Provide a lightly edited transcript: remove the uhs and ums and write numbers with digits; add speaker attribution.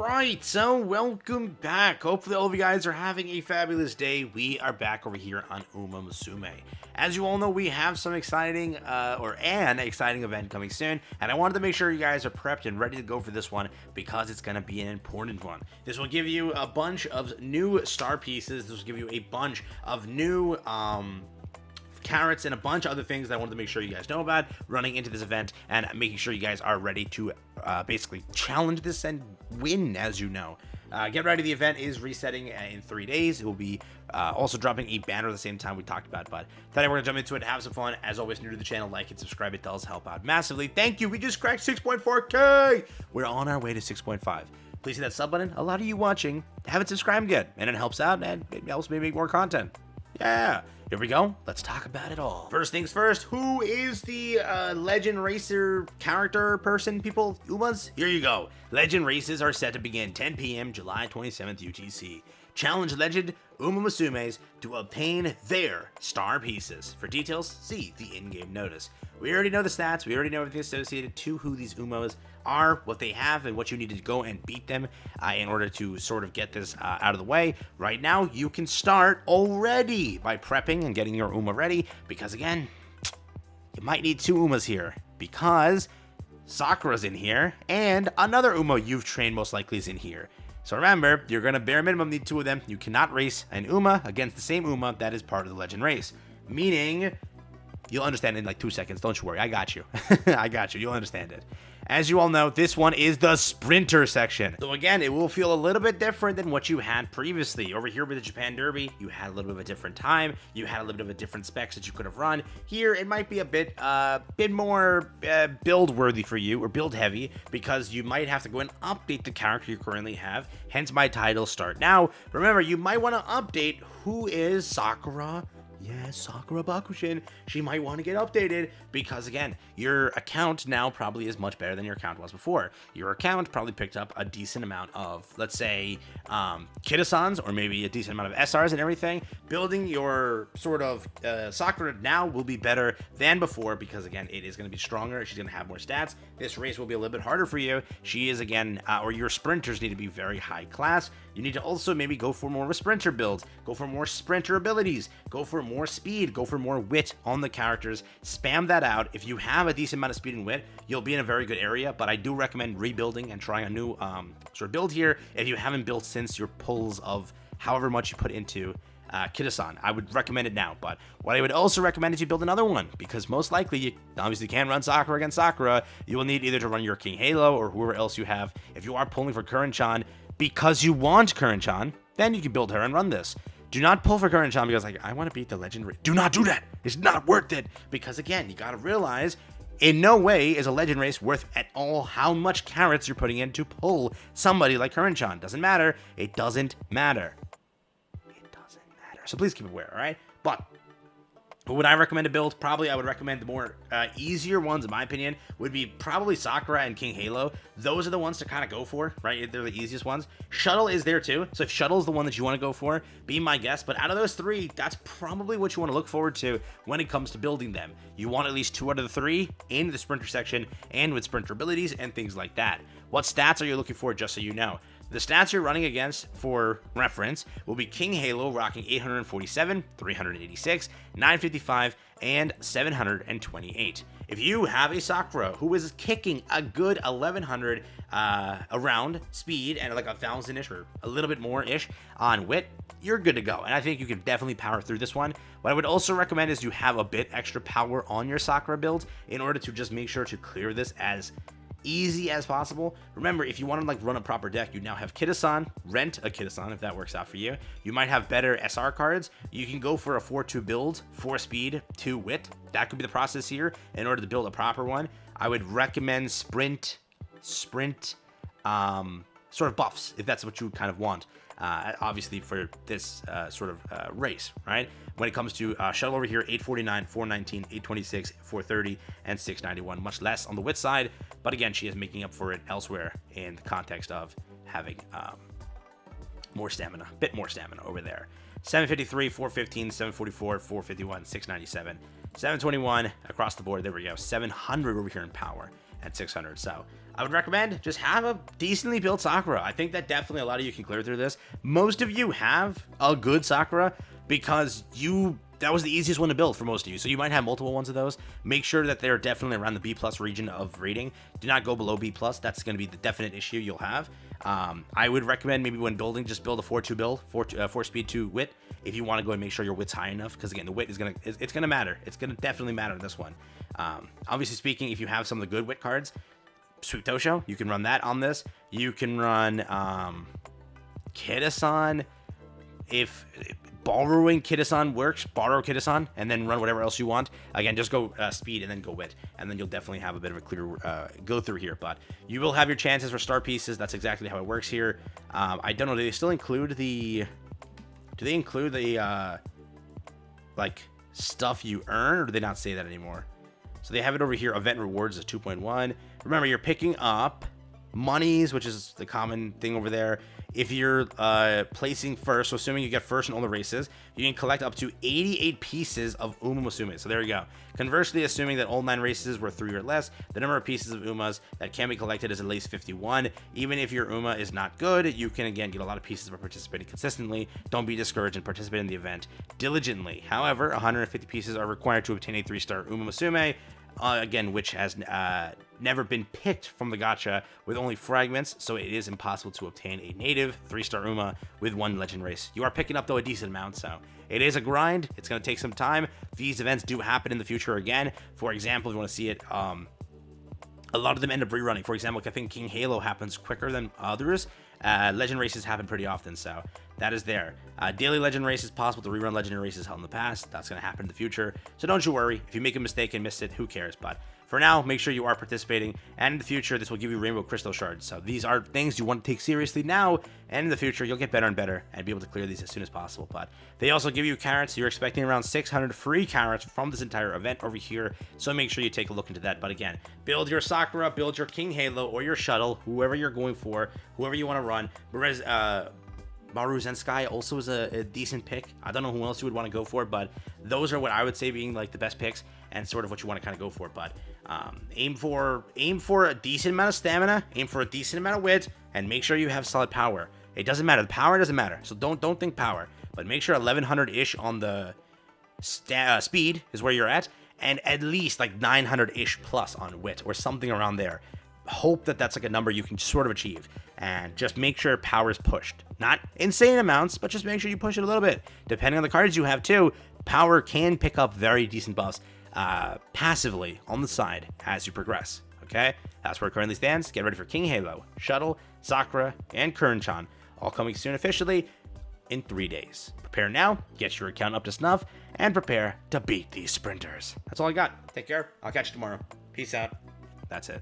Speaker 1: Alright, so welcome back. Hopefully all of you guys are having a fabulous day. We are back over here on Umamusume. As you all know, we have some exciting, an exciting event coming soon, and I wanted to make sure you guys are prepped and ready to go for this one because it's going to be an important one. This will give you a bunch of new star pieces. This will give you a bunch of new, carrots and a bunch of other things that I wanted to make sure you guys know about running into this event and making sure you guys are ready to basically challenge this and win, as you know. Get ready, the event is resetting in 3 days. It will be also dropping a banner at the same time we talked about, but today we're gonna jump into it, have some fun. As always, new to the channel, like and subscribe. It does help out massively. Thank you. We just cracked 6.4K. We're on our way to 6.5. Please hit that sub button. A lot of you watching haven't subscribed yet, and it helps out and it helps me make more content. Yeah, here we go. Let's talk about it all. First things first, who is the Legend Racer character person, people? Umas? Here you go. Legend races are set to begin 10 p.m. July 27th UTC. Challenge Legend Umamusumes to obtain their star pieces. For details, see the in-game notice. We already know the stats, we already know everything associated to who these Umos are, what they have, and what you need to go and beat them in order to sort of get this out of the way. Right now, you can start already by prepping and getting your Uma ready, because again, you might need 2 Umas here, because Sakura's in here, and another Uma you've trained most likely is in here. So remember, you're going to bare minimum need 2 of them. You cannot race an Uma against the same Uma that is part of the Legend race. Meaning, you'll understand in like 2 seconds. Don't you worry. I got you. I got you. You'll understand it. As you all know, this one is the sprinter section. So again, it will feel a little bit different than what you had previously. Over here with the Japan Derby, you had a little bit of a different time. You had a little bit of a different specs that you could have run. Here, it might be a bit more build worthy for you, or build heavy, because you might have to go and update the character you currently have. Hence my title, Start Now. Remember, you might want to update who is Sakura. Yes, Sakura Bakushin. She might want to get updated because, again, your account now probably is much better than your account was before. Your account probably picked up a decent amount of, let's say, Kidasans, or maybe a decent amount of SRs and everything. Building your sort of Sakura now will be better than before because, again, it is going to be stronger. She's going to have more stats. This race will be a little bit harder for you. She is, again, or your sprinters need to be very high class. You need to also maybe go for more of a sprinter build. Go for more sprinter abilities. Go for more speed. Go for more wit on the characters. Spam that out. If you have a decent amount of speed and wit, you'll be in a very good area, but I do recommend rebuilding and trying a new sort of build here if you haven't built since your pulls of however much you put into Kitasan. I would recommend it now, but what I would also recommend is you build another one, because most likely you obviously can't run Sakura against Sakura. You will need either to run your King Halo or whoever else you have. If you are pulling for Current-chan because you want Current-chan, then you can build her and run this. Do not pull for Current-chan because, like, I want to beat the Legend. Do not do that. It's not worth it. Because, again, you got to realize, in no way is a Legend race worth at all how much carrots you're putting in to pull somebody like Current-chan. Doesn't matter. It doesn't matter. It doesn't matter. So please keep aware, all right? But who would I recommend to build? Probably I would recommend the more easier ones, in my opinion, would be probably Sakura and King Halo. Those are the ones to kind of go for, right? They're the easiest ones. Shuttle is there too. So if Shuttle is the one that you want to go for, be my guest. But out of those 3, that's probably what you want to look forward to when it comes to building them. You want at least 2 out of the 3 in the sprinter section and with sprinter abilities and things like that. What stats are you looking for, just so you know? The stats you're running against, for reference, will be King Halo rocking 847, 386, 955, and 728. If you have a Sakura who is kicking a good 1100 around speed and like 1,000-ish or a little bit more-ish on wit, you're good to go. And I think you can definitely power through this one. What I would also recommend is you have a bit extra power on your Sakura build in order to just make sure to clear this as easy as possible. Remember, if you want to like run a proper deck, you now have Kitasan. Rent a Kitasan if that works out for you. You might have better SR cards. You can go for a 4-2 build, 4 speed, 2 wit. That could be the process here in order to build a proper one. I would recommend sprint sort of buffs if that's what you kind of want. Obviously for this sort of race, right? When it comes to Shuttle over here, 849, 419, 826, 430, and 691. Much less on the wit side, but again, she is making up for it elsewhere in the context of having more stamina, a bit more stamina over there. 753, 415, 744, 451, 697, 721 across the board. There we go. 700 over here in power. at 600. So I would recommend just have a decently built Sakura. I think that definitely a lot of you can clear through this. Most of you have a good Sakura because that was the easiest one to build for most of you. So you might have multiple ones of those. Make sure that they're definitely around the B+ region of rating. Do not go below B+. That's going to be the definite issue you'll have. I would recommend maybe when building, just build a 4-2 build, 4 speed 2 wit. If you want to go and make sure your wit's high enough, because again, the wit is it's gonna matter. It's gonna definitely matter in this one. Obviously speaking, if you have some of the good wit cards, Sweet Tosho, you can run that on this. You can run Kitasan. If borrowing Kitasan works, borrow Kitasan and then run whatever else you want. Again, just go speed and then go wit, and then you'll definitely have a bit of a clear go through here. But you will have your chances for star pieces. That's exactly how it works here. I don't know. Do they still include the? Do they include the like stuff you earn, or do they not say that anymore? So they have it over here. Event rewards is 2.1. Remember, you're picking up monies, which is the common thing over there. If you're placing first, so assuming you get first in all the races, you can collect up to 88 pieces of Umamusume. So there you go. Conversely, assuming that all 9 races were 3 or less, the number of pieces of Umas that can be collected is at least 51. Even if your Uma is not good, you can again get a lot of pieces by participating consistently. Don't be discouraged and participate in the event diligently. However, 150 pieces are required to obtain a 3-star Umamusume. Again, which has never been picked from the gacha with only fragments, so it is impossible to obtain a native 3-star Uma with 1 legend race. You are picking up, though, a decent amount, so it is a grind. It's going to take some time. These events do happen in the future again. For example, if you want to see it, a lot of them end up rerunning. For example, I think King Halo happens quicker than others. Legend races happen pretty often, so that is there. Daily legend races, possible to rerun legendary races held in the past. That's going to happen in the future, so don't you worry. If you make a mistake and miss it, who cares? But for now, make sure you are participating, and in the future, this will give you rainbow crystal shards. So these are things you want to take seriously now, and in the future, you'll get better and better and be able to clear these as soon as possible. But they also give you carats. So you're expecting around 600 free carats from this entire event over here, so make sure you take a look into that. But again, build your Sakura, build your King Halo, or your Shuttle, whoever you're going for, whoever you want to run. Maru Zenskai also is a decent pick. I don't know who else you would want to go for, but those are what I would say being like the best picks and sort of what you want to kind of go for. But aim for a decent amount of stamina, aim for a decent amount of wit, and make sure you have solid power. It doesn't matter. The power doesn't matter, so don't think power, but make sure 1100-ish on the speed is where you're at, and at least like 900-ish plus on wit or something around there. Hope that that's like a number you can sort of achieve, and just make sure power is pushed. Not insane amounts, but just make sure you push it a little bit. Depending on the cards you have too, power can pick up very decent buffs passively on the side as you progress. Okay, that's where it currently stands. Get ready for King Halo, Shuttle, Sakura, and Kern-chan, all coming soon officially in 3 days. Prepare now, get your account up to snuff, and prepare to beat these sprinters. That's all I got. Take care. I'll catch you tomorrow. Peace out. That's it.